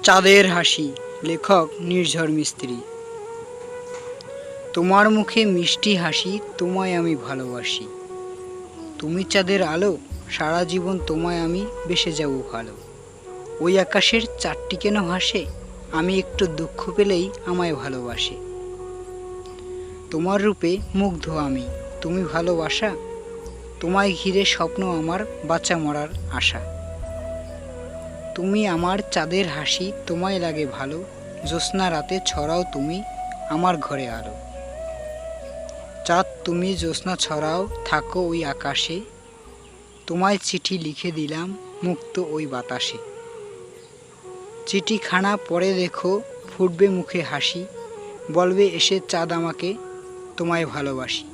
চাঁদের হাসি, লেখক নির্ঝর মিস্ত্রি। তোমার মুখে মিষ্টি হাসি, তোমায় আমি ভালোবাসি। তুমি চাঁদের আলো, সারা জীবন তোমায় আমি বেসে যাব ভালো। ওই আকাশের চারটি কেন হাসে, আমি একটু দুঃখ পেলেই আমায় ভালোবাসে। তোমার রূপে মুগ্ধ আমি, তুমি ভালোবাসা, তোমায় ঘিরে স্বপ্ন আমার, বাঁচা মরার আশা। তুমি আমার চাঁদের হাসি, তোমায় লাগে ভালো, জ্যোৎস্না রাতে ছড়াও তুমি আমার ঘরে আলো। চাঁদ তুমি জ্যোৎস্না ছড়াও, থাকো ওই আকাশে, তোমায় চিঠি লিখে দিলাম মুক্ত ওই বাতাসে। চিঠিখানা পড়ে দেখো, ফুটবে মুখে হাসি, বলবে এসে চাঁদ আমাকে, তোমায় ভালোবাসি।